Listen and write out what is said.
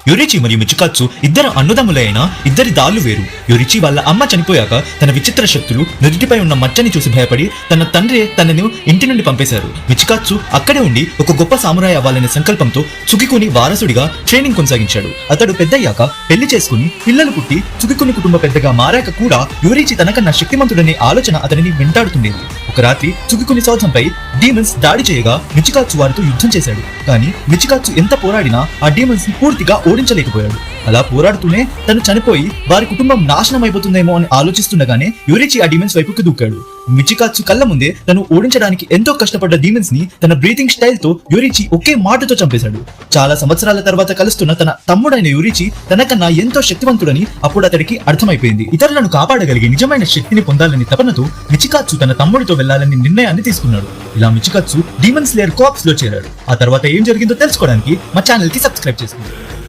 యోరిచి మరియు మిచికాత్సు ఇద్దరు అన్నదమ్ములే అయినా ఇద్దరి దారులు వేరు. యోరిచి వాళ్ళ అమ్మ చనిపోయాక తన విచిత్ర శక్తులు నుదుటిపై ఉన్న మచ్చని చూసి భయపడి తన తండ్రి తనను ఇంటి నుండి పంపేశారు. మిచికాత్సు అక్కడే ఉండి ఒక గొప్ప సామురాయి అవ్వాలనే సంకల్పంతో చుకికుని వారసుడిగా ట్రైనింగ్ కొనసాగించాడు. అతడు పెద్దయ్యాక పెళ్లి చేసుకుని పిల్లలు పుట్టి చుకికుని కుటుంబ పెద్దగా మారాక కూడా యోరిచి తనకన్నా శక్తిమంతుడనే ఆలోచన అతనిని వెంటాడుతుండేది. ఒక రాత్రి చుకికుని సౌధంపై డీమన్స్ దాడి చేయగా మిచికాత్సు వారితో యుద్ధం చేశాడు. కానీ మిచికాత్సు ఎంత పోరాడినా ఆ డీమన్స్ ని పూర్తిగా ఓడించలేకపోయాడు. అలా పోరాడుతూనే తను చనిపోయి వారి కుటుంబం నాశనం అయిపోతుందేమో అని ఆలోచిస్తుండగానే యోరిచి ఆ డీమన్స్ వైపుకి దూకాడు. మిచికాత్సు కళ్ళ ముందే తను ఓడించడానికి ఎంతో కష్టపడ్డ డీమన్స్ ని తన బ్రీతింగ్ స్టైల్ తో యోరిచి ఒకే మాటతో చంపేశాడు. చాలా సంవత్సరాల తర్వాత కలుస్తున్న తన తమ్ముడైన యోరిచి తనకన్నా ఎంతో శక్తివంతుడని అప్పుడు అతడికి అర్థమైపోయింది. ఇతరులను కాపాడగలిగే నిజమైన శక్తిని పొందాలని తపనతో మిచికాత్సు తన తమ్ముడితో వెళ్లాలని నిర్ణయాన్ని తీసుకున్నాడు. ఇలా మిచికాత్సు డీమన్ స్లేయర్ కార్ప్స్ లో చేరాడు. ఆ తర్వాత ఏం జరిగిందో తెలుసుకోవడానికి మా ఛానల్ కి సబ్స్క్రైబ్ చేసుకోండి.